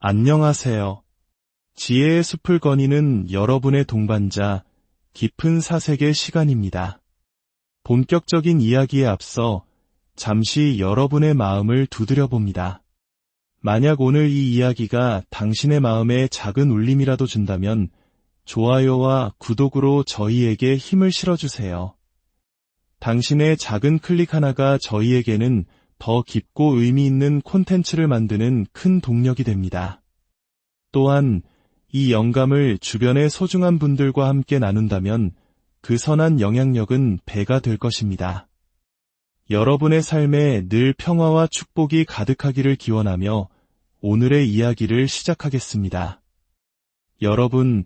안녕하세요. 지혜의 숲을 거니는 여러분의 동반자, 깊은 사색의 시간입니다. 본격적인 이야기에 앞서 잠시 여러분의 마음을 두드려 봅니다. 만약 오늘 이 이야기가 당신의 마음에 작은 울림이라도 준다면 좋아요와 구독으로 저희에게 힘을 실어주세요. 당신의 작은 클릭 하나가 저희에게는 더 깊고 의미 있는 콘텐츠를 만드는 큰 동력이 됩니다. 또한 이 영감을 주변의 소중한 분들과 함께 나눈다면 그 선한 영향력은 배가 될 것입니다. 여러분의 삶에 늘 평화와 축복이 가득하기를 기원하며 오늘의 이야기를 시작하겠습니다. 여러분,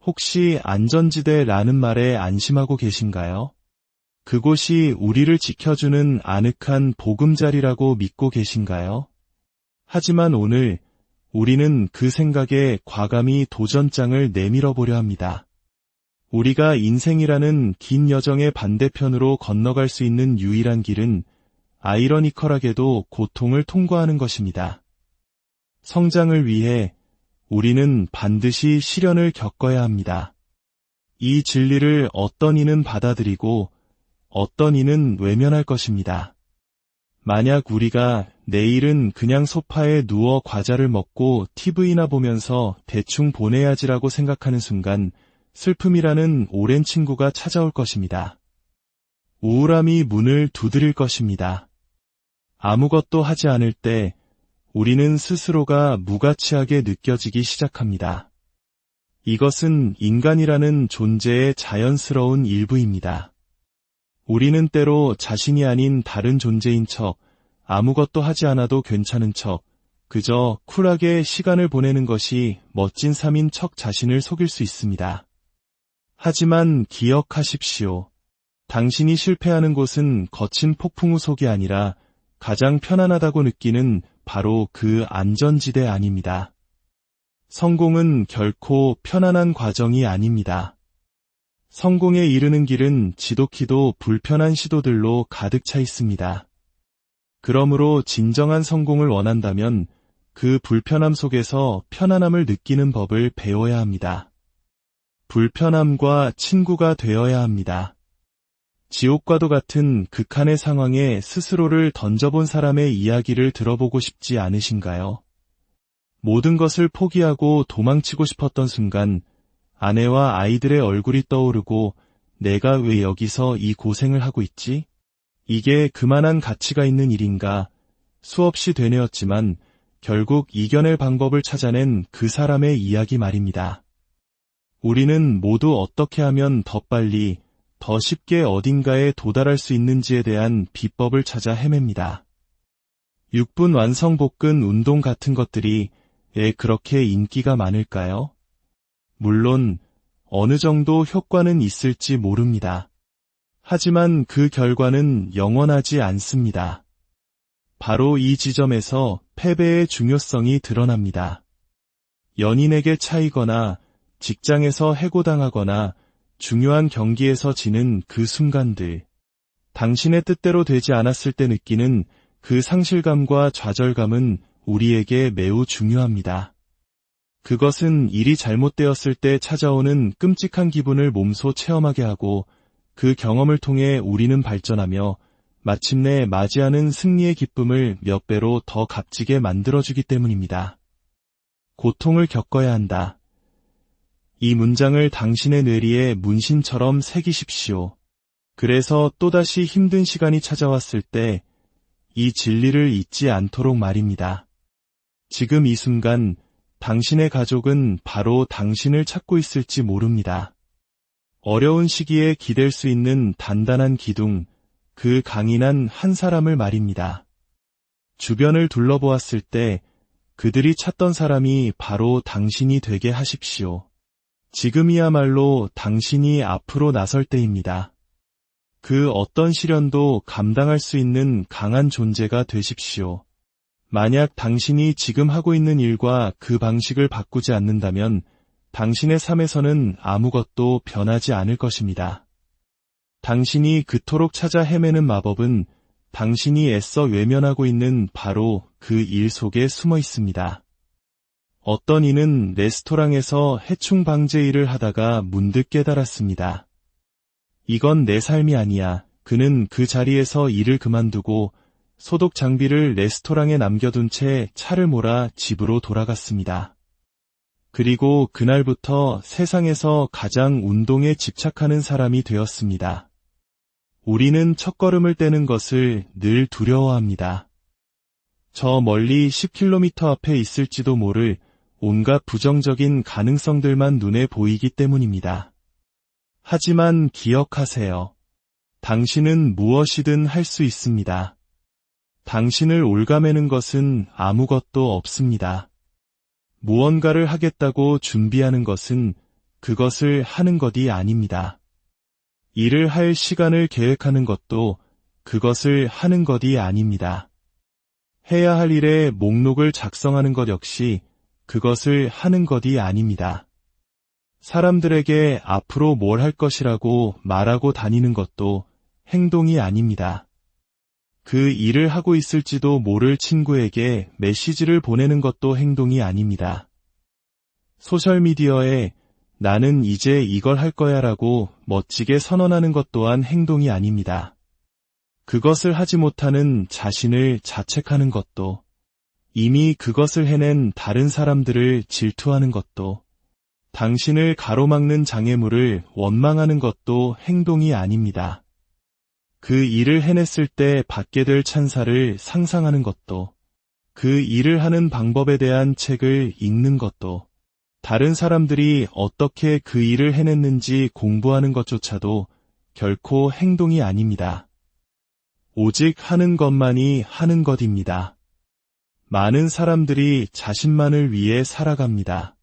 혹시 안전지대라는 말에 안심하고 계신가요? 그곳이 우리를 지켜주는 아늑한 보금자리라고 믿고 계신가요? 하지만 오늘 우리는 그 생각에 과감히 도전장을 내밀어 보려 합니다. 우리가 인생이라는 긴 여정의 반대편으로 건너갈 수 있는 유일한 길은 아이러니컬하게도 고통을 통과하는 것입니다. 성장을 위해 우리는 반드시 시련을 겪어야 합니다. 이 진리를 어떤 이는 받아들이고 어떤 이는 외면할 것입니다. 만약 우리가 내일은 그냥 소파에 누워 과자를 먹고 TV나 보면서 대충 보내야지라고 생각하는 순간 슬픔이라는 오랜 친구가 찾아올 것입니다. 우울함이 문을 두드릴 것입니다. 아무것도 하지 않을 때 우리는 스스로가 무가치하게 느껴지기 시작합니다. 이것은 인간이라는 존재의 자연스러운 일부입니다. 우리는 때로 자신이 아닌 다른 존재인 척, 아무것도 하지 않아도 괜찮은 척, 그저 쿨하게 시간을 보내는 것이 멋진 삶인 척 자신을 속일 수 있습니다. 하지만 기억하십시오. 당신이 실패하는 곳은 거친 폭풍우 속이 아니라 가장 편안하다고 느끼는 바로 그 안전지대 아닙니다. 성공은 결코 편안한 과정이 아닙니다. 성공에 이르는 길은 지독히도 불편한 시도들로 가득 차 있습니다. 그러므로 진정한 성공을 원한다면 그 불편함 속에서 편안함을 느끼는 법을 배워야 합니다. 불편함과 친구가 되어야 합니다. 지옥과도 같은 극한의 상황에 스스로를 던져본 사람의 이야기를 들어보고 싶지 않으신가요? 모든 것을 포기하고 도망치고 싶었던 순간 아내와 아이들의 얼굴이 떠오르고 내가 왜 여기서 이 고생을 하고 있지? 이게 그만한 가치가 있는 일인가? 수없이 되뇌었지만 결국 이겨낼 방법을 찾아낸 그 사람의 이야기 말입니다. 우리는 모두 어떻게 하면 더 빨리, 더 쉽게 어딘가에 도달할 수 있는지에 대한 비법을 찾아 헤맵니다. 6분 완성복근 운동 같은 것들이 왜 그렇게 인기가 많을까요? 물론 어느 정도 효과는 있을지 모릅니다. 하지만 그 결과는 영원하지 않습니다. 바로 이 지점에서 패배의 중요성이 드러납니다. 연인에게 차이거나 직장에서 해고당하거나 중요한 경기에서 지는 그 순간들, 당신의 뜻대로 되지 않았을 때 느끼는 그 상실감과 좌절감은 우리에게 매우 중요합니다. 그것은 일이 잘못되었을 때 찾아오는 끔찍한 기분을 몸소 체험하게 하고 그 경험을 통해 우리는 발전하며 마침내 맞이하는 승리의 기쁨을 몇 배로 더 값지게 만들어주기 때문입니다. 고통을 겪어야 한다. 이 문장을 당신의 뇌리에 문신처럼 새기십시오. 그래서 또다시 힘든 시간이 찾아왔을 때 이 진리를 잊지 않도록 말입니다. 지금 이 순간 당신의 가족은 바로 당신을 찾고 있을지 모릅니다. 어려운 시기에 기댈 수 있는 단단한 기둥, 그 강인한 한 사람을 말입니다. 주변을 둘러보았을 때 그들이 찾던 사람이 바로 당신이 되게 하십시오. 지금이야말로 당신이 앞으로 나설 때입니다. 그 어떤 시련도 감당할 수 있는 강한 존재가 되십시오. 만약 당신이 지금 하고 있는 일과 그 방식을 바꾸지 않는다면 당신의 삶에서는 아무것도 변하지 않을 것입니다. 당신이 그토록 찾아 헤매는 마법은 당신이 애써 외면하고 있는 바로 그 일 속에 숨어 있습니다. 어떤 이는 레스토랑에서 해충 방제 일을 하다가 문득 깨달았습니다. 이건 내 삶이 아니야. 그는 그 자리에서 일을 그만두고 소독 장비를 레스토랑에 남겨둔 채 차를 몰아 집으로 돌아갔습니다. 그리고 그날부터 세상에서 가장 운동에 집착하는 사람이 되었습니다. 우리는 첫걸음을 떼는 것을 늘 두려워합니다. 저 멀리 10km 앞에 있을지도 모를 온갖 부정적인 가능성들만 눈에 보이기 때문입니다. 하지만 기억하세요. 당신은 무엇이든 할 수 있습니다. 당신을 올가매는 것은 아무것도 없습니다. 무언가를 하겠다고 준비하는 것은 그것을 하는 것이 아닙니다. 일을 할 시간을 계획하는 것도 그것을 하는 것이 아닙니다. 해야 할 일의 목록을 작성하는 것 역시 그것을 하는 것이 아닙니다. 사람들에게 앞으로 뭘 할 것이라고 말하고 다니는 것도 행동이 아닙니다. 그 일을 하고 있을지도 모를 친구에게 메시지를 보내는 것도 행동이 아닙니다. 소셜미디어에 나는 이제 이걸 할 거야 라고 멋지게 선언하는 것 또한 행동이 아닙니다. 그것을 하지 못하는 자신을 자책하는 것도, 이미 그것을 해낸 다른 사람들을 질투하는 것도, 당신을 가로막는 장애물을 원망하는 것도 행동이 아닙니다. 그 일을 해냈을 때 받게 될 찬사를 상상하는 것도, 그 일을 하는 방법에 대한 책을 읽는 것도, 다른 사람들이 어떻게 그 일을 해냈는지 공부하는 것조차도 결코 행동이 아닙니다. 오직 하는 것만이 하는 것입니다. 많은 사람들이 자신만을 위해 살아갑니다.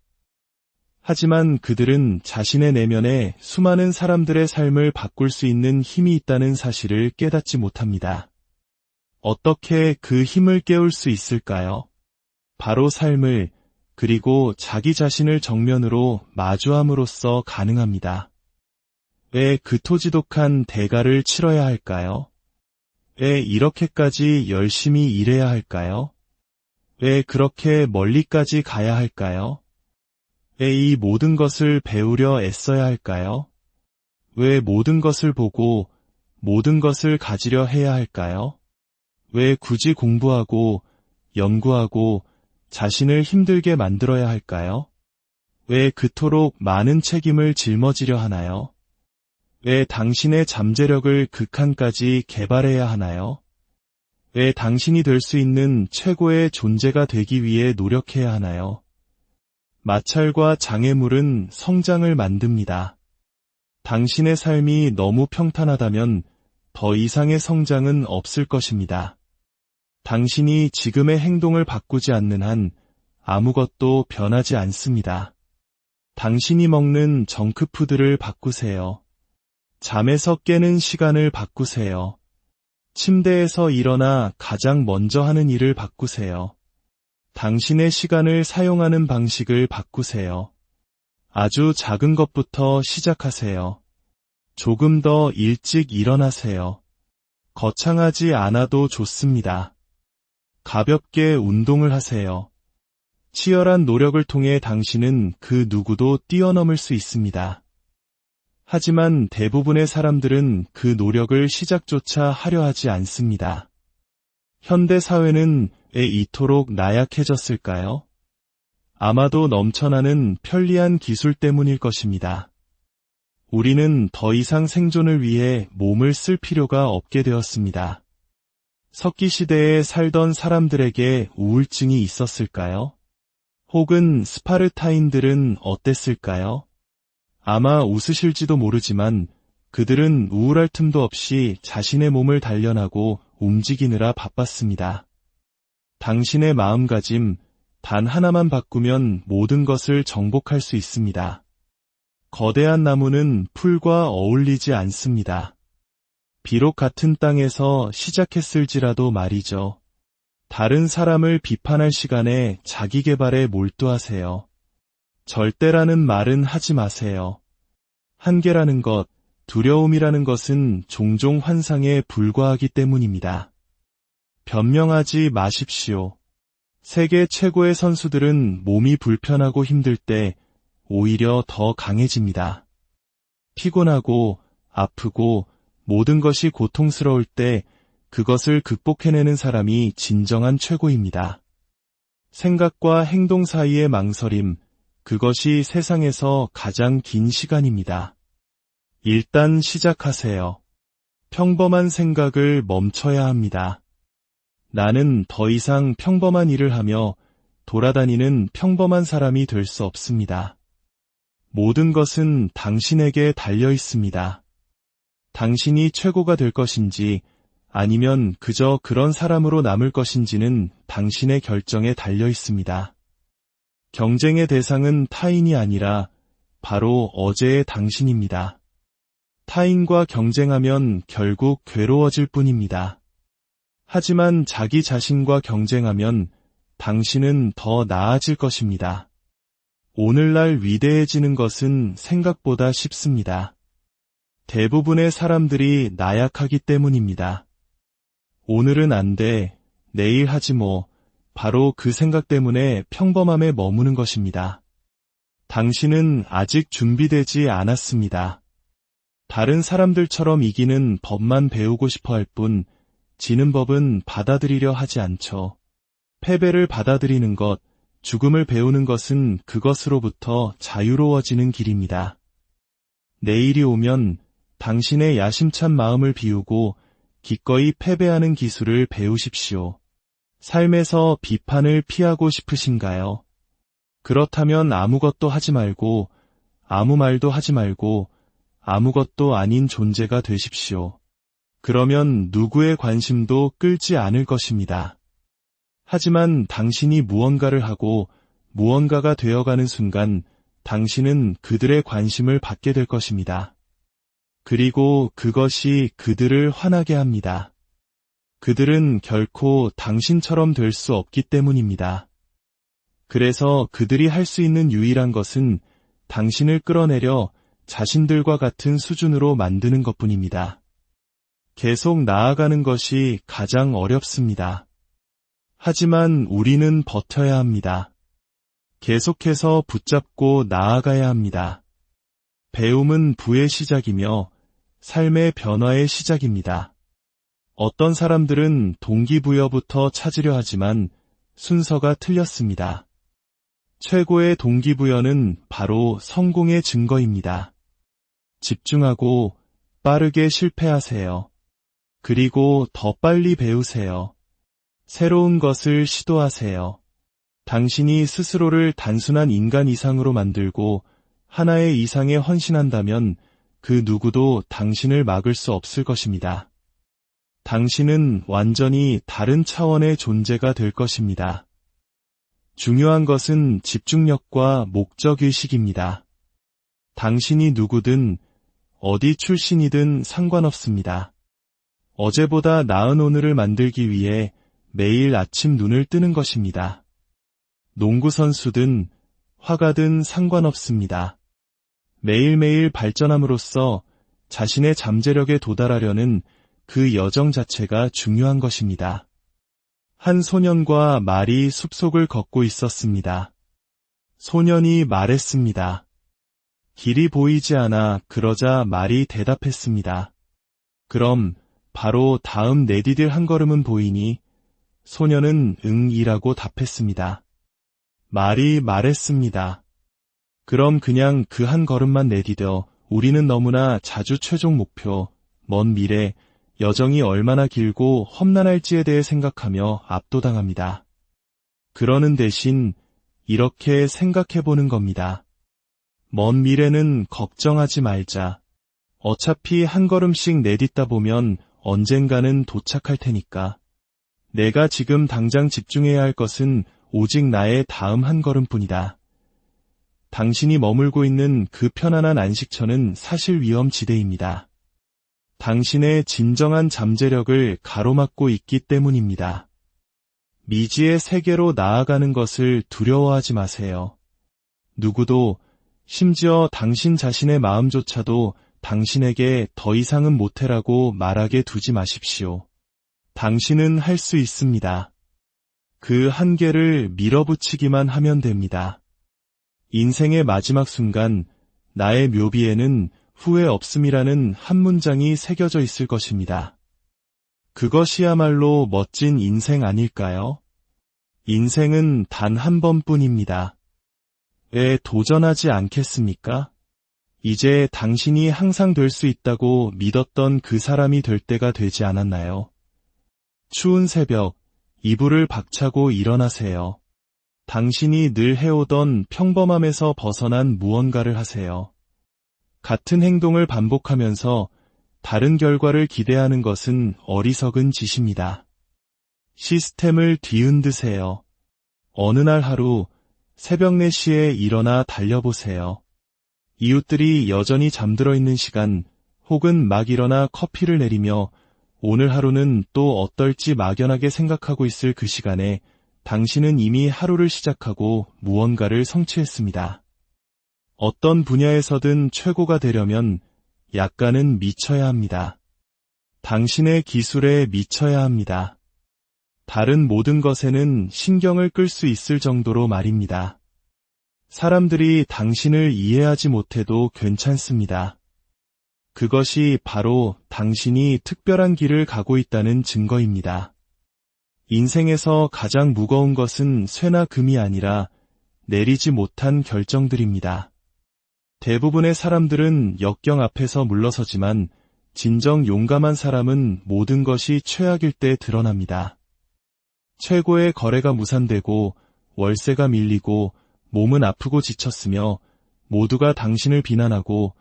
하지만 그들은 자신의 내면에 수많은 사람들의 삶을 바꿀 수 있는 힘이 있다는 사실을 깨닫지 못합니다. 어떻게 그 힘을 깨울 수 있을까요? 바로 삶을, 그리고 자기 자신을 정면으로 마주함으로써 가능합니다. 왜 그토지독한 대가를 치러야 할까요? 왜 이렇게까지 열심히 일해야 할까요? 왜 그렇게 멀리까지 가야 할까요? 왜 이 모든 것을 배우려 애써야 할까요? 왜 모든 것을 보고 모든 것을 가지려 해야 할까요? 왜 굳이 공부하고 연구하고 자신을 힘들게 만들어야 할까요? 왜 그토록 많은 책임을 짊어지려 하나요? 왜 당신의 잠재력을 극한까지 개발해야 하나요? 왜 당신이 될 수 있는 최고의 존재가 되기 위해 노력해야 하나요? 마찰과 장애물은 성장을 만듭니다. 당신의 삶이 너무 평탄하다면 더 이상의 성장은 없을 것입니다. 당신이 지금의 행동을 바꾸지 않는 한 아무것도 변하지 않습니다. 당신이 먹는 정크푸드를 바꾸세요. 잠에서 깨는 시간을 바꾸세요. 침대에서 일어나 가장 먼저 하는 일을 바꾸세요. 당신의 시간을 사용하는 방식을 바꾸세요. 아주 작은 것부터 시작하세요. 조금 더 일찍 일어나세요. 거창하지 않아도 좋습니다. 가볍게 운동을 하세요. 치열한 노력을 통해 당신은 그 누구도 뛰어넘을 수 있습니다. 하지만 대부분의 사람들은 그 노력을 시작조차 하려 하지 않습니다. 현대 사회는 왜 이토록 나약해졌을까요? 아마도 넘쳐나는 편리한 기술 때문일 것입니다. 우리는 더 이상 생존을 위해 몸을 쓸 필요가 없게 되었습니다. 석기 시대에 살던 사람들에게 우울증이 있었을까요? 혹은 스파르타인들은 어땠을까요? 아마 웃으실지도 모르지만 그들은 우울할 틈도 없이 자신의 몸을 단련하고 움직이느라 바빴습니다. 당신의 마음가짐 단 하나만 바꾸면 모든 것을 정복할 수 있습니다. 거대한 나무는 풀과 어울리지 않습니다. 비록 같은 땅에서 시작했을지라도 말이죠. 다른 사람을 비판할 시간에 자기 개발에 몰두하세요. 절대라는 말은 하지 마세요. 한계라는 것, 두려움이라는 것은 종종 환상에 불과하기 때문입니다. 변명하지 마십시오. 세계 최고의 선수들은 몸이 불편하고 힘들 때 오히려 더 강해집니다. 피곤하고 아프고 모든 것이 고통스러울 때 그것을 극복해내는 사람이 진정한 최고입니다. 생각과 행동 사이의 망설임, 그것이 세상에서 가장 긴 시간입니다. 일단 시작하세요. 평범한 생각을 멈춰야 합니다. 나는 더 이상 평범한 일을 하며 돌아다니는 평범한 사람이 될 수 없습니다. 모든 것은 당신에게 달려 있습니다. 당신이 최고가 될 것인지 아니면 그저 그런 사람으로 남을 것인지는 당신의 결정에 달려 있습니다. 경쟁의 대상은 타인이 아니라 바로 어제의 당신입니다. 타인과 경쟁하면 결국 괴로워질 뿐입니다. 하지만 자기 자신과 경쟁하면 당신은 더 나아질 것입니다. 오늘날 위대해지는 것은 생각보다 쉽습니다. 대부분의 사람들이 나약하기 때문입니다. 오늘은 안 돼, 내일 하지 뭐, 바로 그 생각 때문에 평범함에 머무는 것입니다. 당신은 아직 준비되지 않았습니다. 다른 사람들처럼 이기는 법만 배우고 싶어 할 뿐, 지는 법은 받아들이려 하지 않죠. 패배를 받아들이는 것, 죽음을 배우는 것은 그것으로부터 자유로워지는 길입니다. 내일이 오면 당신의 야심찬 마음을 비우고 기꺼이 패배하는 기술을 배우십시오. 삶에서 비판을 피하고 싶으신가요? 그렇다면 아무것도 하지 말고, 아무 말도 하지 말고, 아무것도 아닌 존재가 되십시오. 그러면 누구의 관심도 끌지 않을 것입니다. 하지만 당신이 무언가를 하고 무언가가 되어가는 순간 당신은 그들의 관심을 받게 될 것입니다. 그리고 그것이 그들을 화나게 합니다. 그들은 결코 당신처럼 될 수 없기 때문입니다. 그래서 그들이 할 수 있는 유일한 것은 당신을 끌어내려 자신들과 같은 수준으로 만드는 것뿐입니다. 계속 나아가는 것이 가장 어렵습니다. 하지만 우리는 버텨야 합니다. 계속해서 붙잡고 나아가야 합니다. 배움은 부의 시작이며 삶의 변화의 시작입니다. 어떤 사람들은 동기부여부터 찾으려 하지만 순서가 틀렸습니다. 최고의 동기부여는 바로 성공의 증거입니다. 집중하고 빠르게 실패하세요. 그리고 더 빨리 배우세요. 새로운 것을 시도하세요. 당신이 스스로를 단순한 인간 이상으로 만들고 하나의 이상에 헌신한다면 그 누구도 당신을 막을 수 없을 것입니다. 당신은 완전히 다른 차원의 존재가 될 것입니다. 중요한 것은 집중력과 목적의식입니다. 당신이 누구든 어디 출신이든 상관없습니다. 어제보다 나은 오늘을 만들기 위해 매일 아침 눈을 뜨는 것입니다. 농구 선수든 화가든 상관없습니다. 매일매일 발전함으로써 자신의 잠재력에 도달하려는 그 여정 자체가 중요한 것입니다. 한 소년과 말이 숲속을 걷고 있었습니다. 소년이 말했습니다. 길이 보이지 않아 그러자 말이 대답했습니다. 그럼 바로 다음 내디딜 한 걸음은 보이니? 소년은 응이라고 답했습니다. 말이 말했습니다. 그럼 그냥 그 한 걸음만 내디뎌. 우리는 너무나 자주 최종 목표, 먼 미래, 여정이 얼마나 길고 험난할지에 대해 생각하며 압도당합니다. 그러는 대신 이렇게 생각해보는 겁니다. 먼 미래는 걱정하지 말자. 어차피 한 걸음씩 내딛다 보면 언젠가는 도착할 테니까. 내가 지금 당장 집중해야 할 것은 오직 나의 다음 한 걸음뿐이다. 당신이 머물고 있는 그 편안한 안식처는 사실 위험지대입니다. 당신의 진정한 잠재력을 가로막고 있기 때문입니다. 미지의 세계로 나아가는 것을 두려워하지 마세요. 누구도, 심지어 당신 자신의 마음조차도 당신에게 더 이상은 못해라고 말하게 두지 마십시오. 당신은 할 수 있습니다. 그 한계를 밀어붙이기만 하면 됩니다. 인생의 마지막 순간, 나의 묘비에는 후회 없음이라는 한 문장이 새겨져 있을 것입니다. 그것이야말로 멋진 인생 아닐까요? 인생은 단 한 번뿐입니다. 왜 도전하지 않겠습니까? 이제 당신이 항상 될 수 있다고 믿었던 그 사람이 될 때가 되지 않았나요? 추운 새벽, 이불을 박차고 일어나세요. 당신이 늘 해오던 평범함에서 벗어난 무언가를 하세요. 같은 행동을 반복하면서 다른 결과를 기대하는 것은 어리석은 짓입니다. 시스템을 뒤흔드세요. 어느 날 하루 새벽 4시에 일어나 달려보세요. 이웃들이 여전히 잠들어 있는 시간, 혹은 막 일어나 커피를 내리며 오늘 하루는 또 어떨지 막연하게 생각하고 있을 그 시간에 당신은 이미 하루를 시작하고 무언가를 성취했습니다. 어떤 분야에서든 최고가 되려면 약간은 미쳐야 합니다. 당신의 기술에 미쳐야 합니다. 다른 모든 것에는 신경을 끌 수 있을 정도로 말입니다. 사람들이 당신을 이해하지 못해도 괜찮습니다. 그것이 바로 당신이 특별한 길을 가고 있다는 증거입니다. 인생에서 가장 무거운 것은 쇠나 금이 아니라 내리지 못한 결정들입니다. 대부분의 사람들은 역경 앞에서 물러서지만 진정 용감한 사람은 모든 것이 최악일 때 드러납니다. 최고의 거래가 무산되고 월세가 밀리고 몸은 아프고 지쳤으며 모두가 당신을 비난하고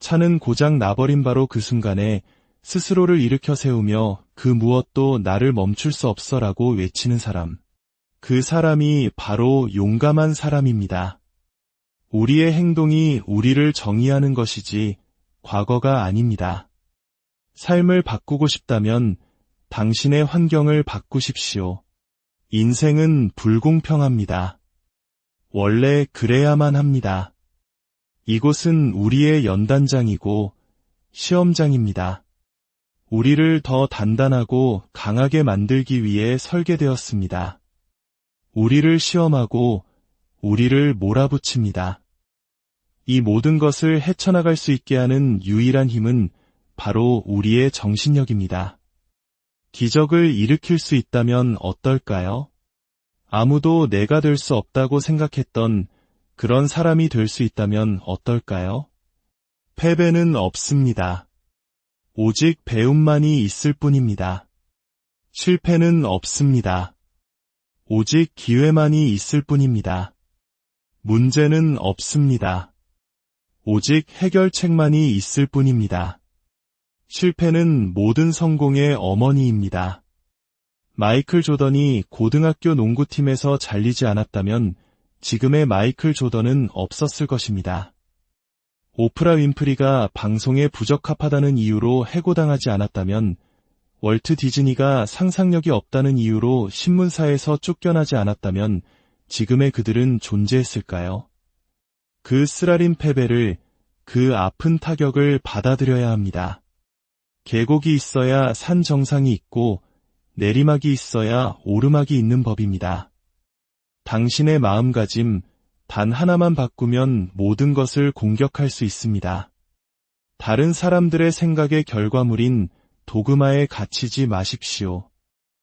차는 고장 나버린 바로 그 순간에 스스로를 일으켜 세우며 그 무엇도 나를 멈출 수 없어라고 외치는 사람. 그 사람이 바로 용감한 사람입니다. 우리의 행동이 우리를 정의하는 것이지 과거가 아닙니다. 삶을 바꾸고 싶다면 당신의 환경을 바꾸십시오. 인생은 불공평합니다. 원래 그래야만 합니다. 이곳은 우리의 연단장이고 시험장입니다. 우리를 더 단단하고 강하게 만들기 위해 설계되었습니다. 우리를 시험하고 우리를 몰아붙입니다. 이 모든 것을 헤쳐나갈 수 있게 하는 유일한 힘은 바로 우리의 정신력입니다. 기적을 일으킬 수 있다면 어떨까요? 아무도 내가 될 수 없다고 생각했던 그런 사람이 될 수 있다면 어떨까요? 패배는 없습니다. 오직 배움만이 있을 뿐입니다. 실패는 없습니다. 오직 기회만이 있을 뿐입니다. 문제는 없습니다. 오직 해결책만이 있을 뿐입니다. 실패는 모든 성공의 어머니입니다. 마이클 조던이 고등학교 농구팀에서 잘리지 않았다면 지금의 마이클 조던은 없었을 것입니다. 오프라 윈프리가 방송에 부적합하다는 이유로 해고당하지 않았다면 월트 디즈니가 상상력이 없다는 이유로 신문사에서 쫓겨나지 않았다면 지금의 그들은 존재했을까요? 그 쓰라린 패배를, 그 아픈 타격을 받아들여야 합니다. 계곡이 있어야 산 정상이 있고 내리막이 있어야 오르막이 있는 법입니다. 당신의 마음가짐 단 하나만 바꾸면 모든 것을 공격할 수 있습니다. 다른 사람들의 생각의 결과물인 도그마에 갇히지 마십시오.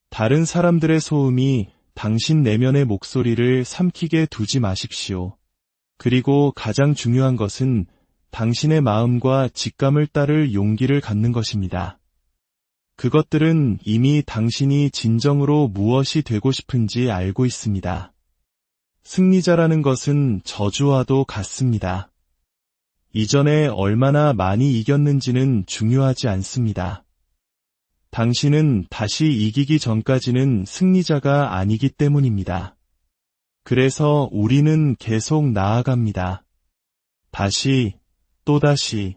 다른 사람들의 소음이 당신 내면의 목소리를 삼키게 두지 마십시오. 그리고 가장 중요한 것은 당신의 마음과 직감을 따를 용기를 갖는 것입니다. 그것들은 이미 당신이 진정으로 무엇이 되고 싶은지 알고 있습니다. 승리자라는 것은 저주와도 같습니다. 이전에 얼마나 많이 이겼는지는 중요하지 않습니다. 당신은 다시 이기기 전까지는 승리자가 아니기 때문입니다. 그래서 우리는 계속 나아갑니다. 다시, 또다시,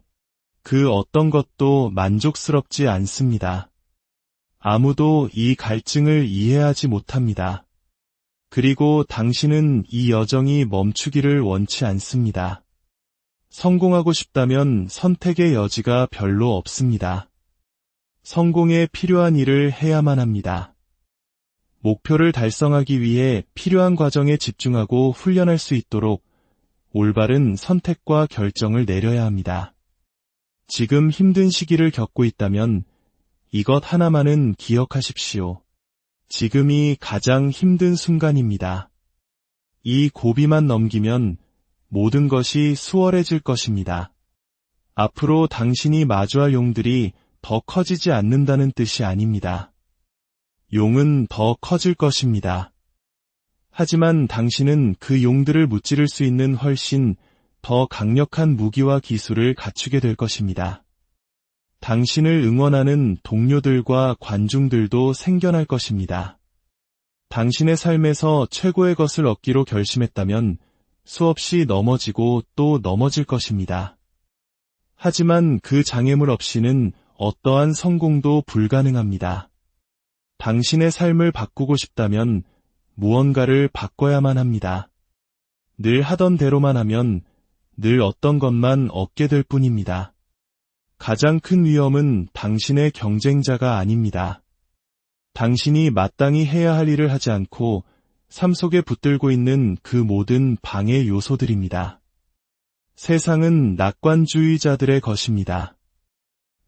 그 어떤 것도 만족스럽지 않습니다. 아무도 이 갈증을 이해하지 못합니다. 그리고 당신은 이 여정이 멈추기를 원치 않습니다. 성공하고 싶다면 선택의 여지가 별로 없습니다. 성공에 필요한 일을 해야만 합니다. 목표를 달성하기 위해 필요한 과정에 집중하고 훈련할 수 있도록 올바른 선택과 결정을 내려야 합니다. 지금 힘든 시기를 겪고 있다면 이것 하나만은 기억하십시오. 지금이 가장 힘든 순간입니다. 이 고비만 넘기면 모든 것이 수월해질 것입니다. 앞으로 당신이 마주할 용들이 더 커지지 않는다는 뜻이 아닙니다. 용은 더 커질 것입니다. 하지만 당신은 그 용들을 무찌를 수 있는 훨씬 더 강력한 무기와 기술을 갖추게 될 것입니다. 당신을 응원하는 동료들과 관중들도 생겨날 것입니다. 당신의 삶에서 최고의 것을 얻기로 결심했다면 수없이 넘어지고 또 넘어질 것입니다. 하지만 그 장애물 없이는 어떠한 성공도 불가능합니다. 당신의 삶을 바꾸고 싶다면 무언가를 바꿔야만 합니다. 늘 하던 대로만 하면 늘 어떤 것만 얻게 될 뿐입니다. 가장 큰 위험은 당신의 경쟁자가 아닙니다. 당신이 마땅히 해야 할 일을 하지 않고 삶 속에 붙들고 있는 그 모든 방해 요소들입니다. 세상은 낙관주의자들의 것입니다.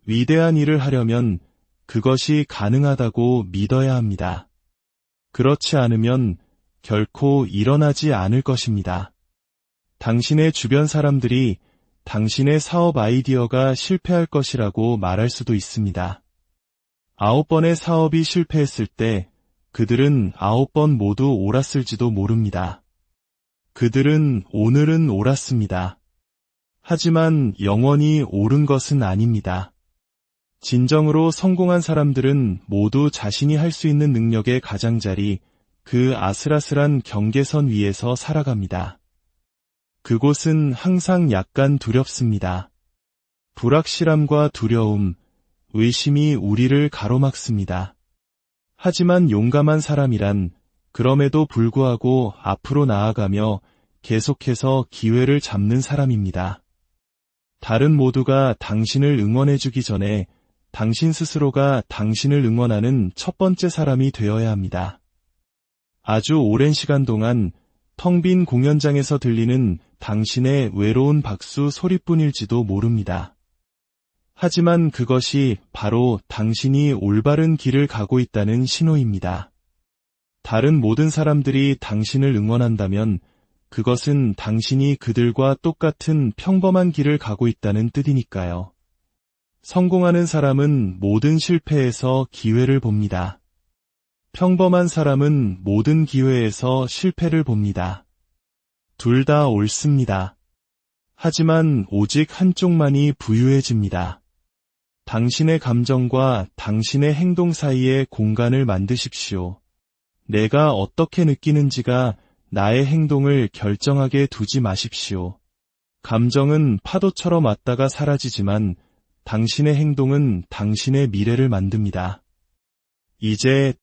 위대한 일을 하려면 그것이 가능하다고 믿어야 합니다. 그렇지 않으면 결코 일어나지 않을 것입니다. 당신의 주변 사람들이 당신의 사업 아이디어가 실패할 것이라고 말할 수도 있습니다. 9번의 사업이 실패했을 때 그들은 9번 모두 옳았을지도 모릅니다. 그들은 오늘은 옳았습니다. 하지만 영원히 옳은 것은 아닙니다. 진정으로 성공한 사람들은 모두 자신이 할 수 있는 능력의 가장자리, 그 아슬아슬한 경계선 위에서 살아갑니다. 그곳은 항상 약간 두렵습니다. 불확실함과 두려움, 의심이 우리를 가로막습니다. 하지만 용감한 사람이란 그럼에도 불구하고 앞으로 나아가며 계속해서 기회를 잡는 사람입니다. 다른 모두가 당신을 응원해주기 전에 당신 스스로가 당신을 응원하는 첫 번째 사람이 되어야 합니다. 아주 오랜 시간 동안 텅 빈 공연장에서 들리는 당신의 외로운 박수 소리뿐일지도 모릅니다. 하지만 그것이 바로 당신이 올바른 길을 가고 있다는 신호입니다. 다른 모든 사람들이 당신을 응원한다면 그것은 당신이 그들과 똑같은 평범한 길을 가고 있다는 뜻이니까요. 성공하는 사람은 모든 실패에서 기회를 봅니다. 평범한 사람은 모든 기회에서 실패를 봅니다. 둘 다 옳습니다. 하지만 오직 한쪽만이 부유해집니다. 당신의 감정과 당신의 행동 사이에 공간을 만드십시오. 내가 어떻게 느끼는지가 나의 행동을 결정하게 두지 마십시오. 감정은 파도처럼 왔다가 사라지지만 당신의 행동은 당신의 미래를 만듭니다. 이제